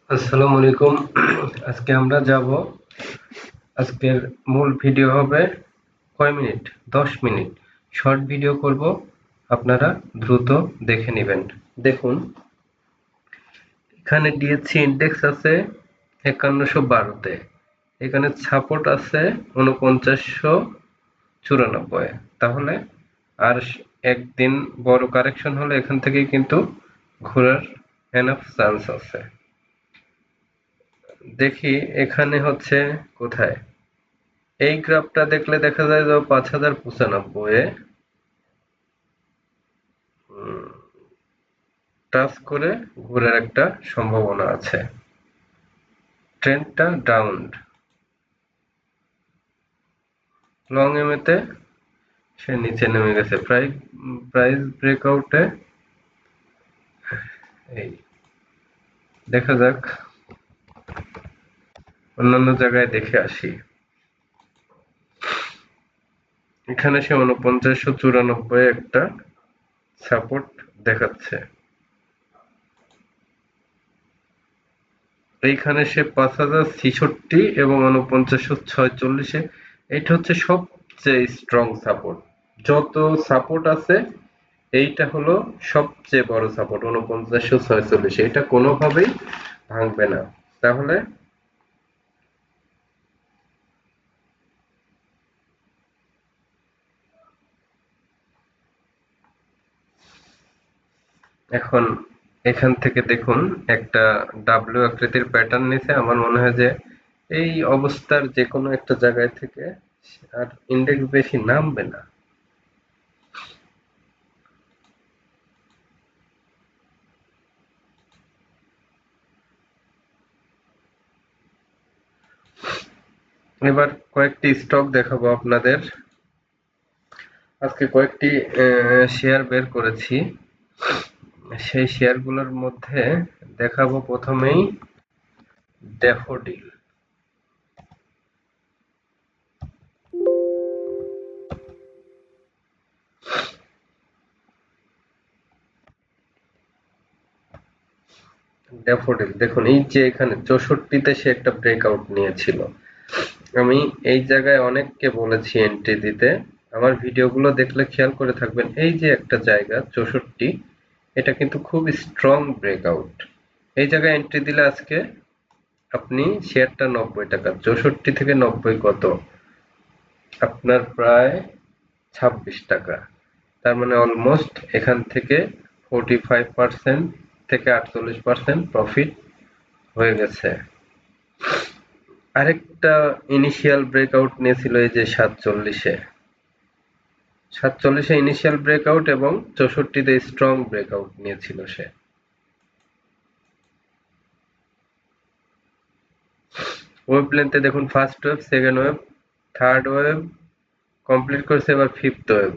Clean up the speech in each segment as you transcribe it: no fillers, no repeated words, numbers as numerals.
আসসালামু আলাইকুম। আজকে আমরা যাব, আজকের মূল ভিডিও হবে কয় মিনিট, 10 মিনিট শর্ট ভিডিও করব, আপনারা দ্রুত দেখে নেবেন। দেখুন, এখানে ডিএসসি ইন্ডেক্স আছে 5112-তে, এখানে সাপোর্ট আছে 4994, তাহলে আর একদিন বড় কারেকশন হলে এখান থেকেই কিন্তু ঘোরার এনাফ চান্স আছে। দেখি এখানে হচ্ছে কোথায়, এই গ্রাফটা দেখলে দেখা যায় যে 5095-এ টাচ করে ঘোরার একটা সম্ভাবনা আছে। ট্রেন্ডটা ডাউন, লং এমএতে সে নিচে নেমে গেছে, প্রাইস ব্রেকআউটে। এই দেখা যাক, অন্যান্য জায়গায় দেখে আসি। এখানে সে 4994 একটা সাপোর্ট দেখাচ্ছে, এইখানে সে 5066 এবং 4946-এ, এইটা হচ্ছে সবচেয়ে স্ট্রং সাপোর্ট। যত সাপোর্ট আছে এইটা হলো সবচেয়ে বড় সাপোর্ট, 4946, এটা কোনোভাবেই ভাঙবে না। তাহলে এখন এখান থেকে দেখুন, একটা ডাব্লিউ আকৃতির প্যাটার্ন নিছে। আমার মনে হয় যে এই অবস্থার যে কোনো একটা জায়গায় থেকে আর ইন্ডেক্স বেশি নামবে না। এবার কয়েকটি স্টক দেখাবো আপনাদের। আজকে কয়েকটি শেয়ার বের করেছি, সেই শেয়ারগুলোর মধ্যে দেখাবো প্রথমেই ড্যাফোডিল। ড্যাফোডিল দেখুন, এই যে এখানে 64-তে সে একটা ব্রেকআউট নিয়েছিল। আমি এই জায়গায় অনেককে বলেছি এন্ট্রি দিতে, আমার ভিডিওগুলো দেখলে খেয়াল করে থাকবেন। এই যে একটা জায়গা 64, এটা কিন্তু খুব স্ট্রং ব্রেকআউট। এই জায়গায় এন্ট্রি দিলে আজকে আপনি শেয়ারটা 90 টাকা, 64 থেকে 90 কত, আপনার প্রায় 26 টাকা। তার মানে অলমোস্ট এখান থেকে 45% থেকে 48% প্রফিট হয়ে গেছে। আরেকটা ইনিশিয়াল ব্রেকআউট নিয়েছিল এই যে 47-এ ইনিশিয়াল ব্রেকআউট, এবং 64-তে স্ট্রং ব্রেকআউট নিয়েছিল সে। ওয়েভ লেন্থে দেখুন, first wave, second wave, third wave complete করছে, এবার ফিফথ ওয়েভ।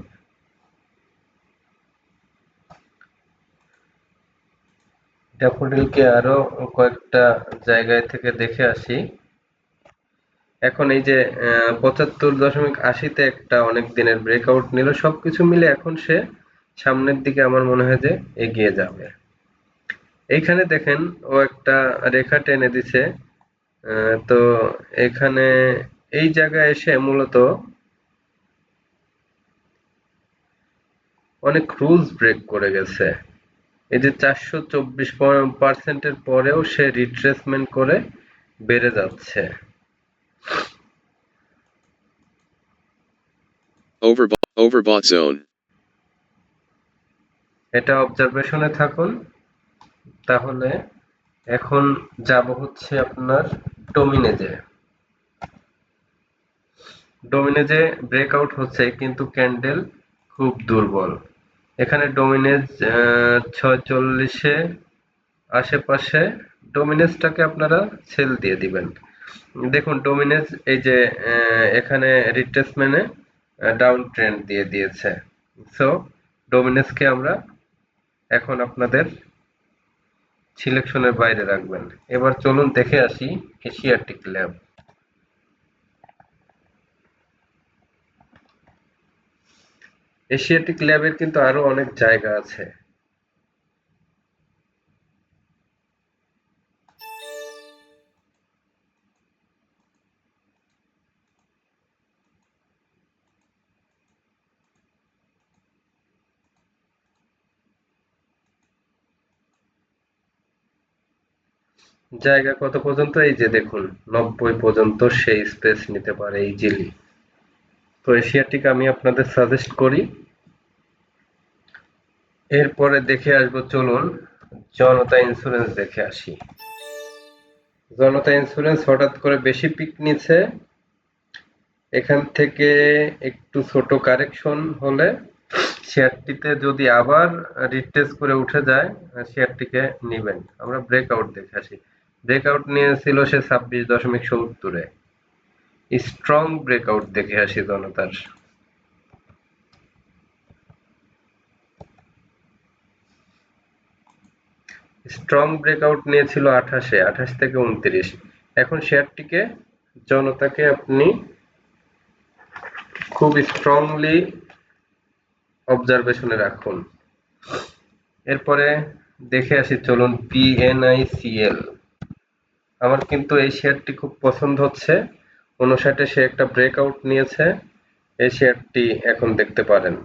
ড্যাফোডিলকে আরো কয়েকটা জায়গায় থেকে দেখে আসি। এখন এই যে 75.80-তে একটা অনেক দিনের ব্রেকআউট নিল, সবকিছু মিলে এখন সে সামনের দিকে আমার মনে হয় যে এগিয়ে যাবে। এইখানে দেখেন ও একটা রেখা টেনে দিছে, তো এখানে এই জায়গায় এসে মূলত অনেক রুলস ব্রেক করে গেছে। এই যে 424% পরেও সে রিট্রেসমেন্ট করে বেড়ে যাচ্ছে। Overbought zone. এটা অবজারভেশনে থাকুন। তাহলে এখন যাব হচ্ছে আপনার ডোমিনেজে। ডোমিনেজে ব্রেকআউট হচ্ছে কিন্তু ক্যান্ডেল খুব দুর্বল। এখানে ডোমিনেজ 46-এ আশেপাশে, ডোমিনেজটাকে আপনারা সেল দিয়ে দিবেন। দেখুন ডোমিনেজ এই যে এখানে রিট্রেসমেন্টে ডাউন ট্রেন্ড দিয়ে দিয়েছে। সো ডোমিনেজকে আমরা এখন আপনাদের সিলেকশনের বাইরে রাখবেন। এবার চলুন দেখে আসি এশিয়াটিক ল্যাব। এশিয়াটিক ল্যাবের কিন্তু আরো অনেক জায়গা আছে। জায়গা কত পর্যন্ত? এই যে দেখুন 90 পর্যন্ত সে স্পেস নিতে পারে ইজিলি। তো এই শেয়ারটিকে আমি আপনাদের সাজেস্ট করি। এরপরে দেখে আসবো, চলুন জনতা ইন্স্যুরেন্স দেখে আসি। জনতা ইন্স্যুরেন্স হঠাৎ করে বেশি পিক নিচ্ছে, এখান থেকে একটু ছোট কারেকশন হলে শেয়ারটিতে যদি আবার রিট্রেস করে উঠে যায়, শেয়ারটিকে নিবেন। আমরা ব্রেকআউট দেখে আসি। ব্রেকআউট নিয়েছিল সে 26.70-এ। স্ট্রং ব্রেকআউট দেখে আসি জনতার। স্ট্রং ব্রেকআউট নিয়েছিল 28-এ, 28 থেকে 29। এখন শেয়ারটিকে, জনতাকে আপনি খুব স্ট্রংলি অবজারভেশনে রাখুন। এরপরে দেখে আসি, চলুন পিএনআইসিএল। আমার কিন্তু এই শেয়ারটি খুব পছন্দ হচ্ছে। 59-এ সে একটা ব্রেকআউট নিয়েছে, এই শেয়ারটি এখন দেখতে পারেন।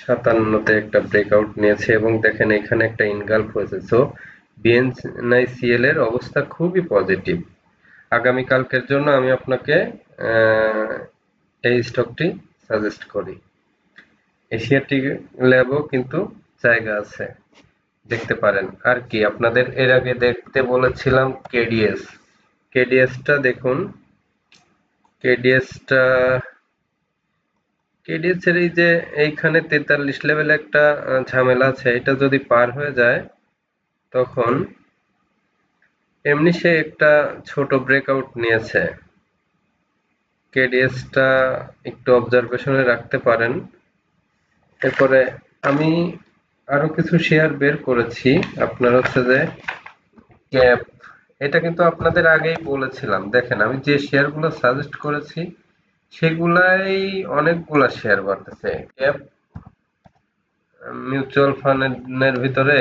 সাতান্নতে একটা ব্রেকআউট নিয়েছে এবং দেখেন এখানে একটা ইনগালফ হয়েছে। সো বিএনআইসিএল এর অবস্থা খুবই পজিটিভ। আগামীকালকের জন্য আমি আপনাকে এই স্টকটি সাজেস্ট করি। এশিয়াটি ল্যাবও কিন্তু জায়গা আছে, দেখতে পারেন। আর কি আপনাদের এর আগে দেখতে বলেছিলাম কেডিএস। কেডিএসটা দেখুন, কেডিএসটা কেডিএস এর এই যে এইখানে 43 লেভেলে একটা ঝামেলা আছে, এটা যদি পার হয়ে যায় তখন এমনি সে একটা ছোট ব্রেকআউট নিয়েছে। কেডিএসটা একটু অবজারভেশনে রাখতে পারেন। এরপরে আমি আরো কিছু শেয়ার বের করেছি। আপনার হচ্ছে যে ক্যাপ, এটা কিন্তু আপনাদের আগেই বলেছিলাম। দেখেন আমি যে শেয়ারগুলো সাজেস্ট করেছি সেগুলাই অনেকগুলা শেয়ার বাড়তেছে। ক্যাপ মিউচুয়াল ফান্ডের ভিতরে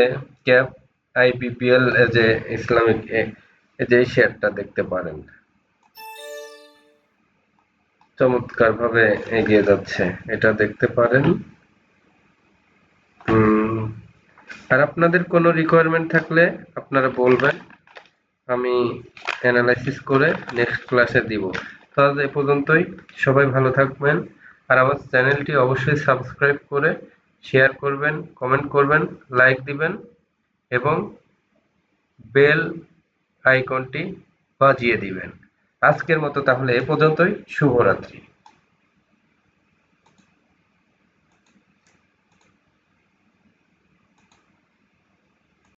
ক্যাপ আইপিপিএল যে ইসলামিক এই যে এই শেয়ারটা দেখতে পারেন, চমৎকার ভাবে এগিয়ে যাচ্ছে, এটা দেখতে পারেন। আর আপনাদের কোনো রিকোয়ারমেন্ট থাকলে আপনারা বলবেন, আমি অ্যানালাইসিস করে নেক্সট ক্লাসে দিব। তো আজ এ পর্যন্তই। সবাই ভালো থাকবেন। আর আমার চ্যানেলটি অবশ্যই সাবস্ক্রাইব করে শেয়ার করবেন, কমেন্ট করবেন, লাইক দিবেন এবং বেল আইকনটি বাজিয়ে দিবেন। আজকের মতো তাহলে এ পর্যন্তই। শুভরাত্রি।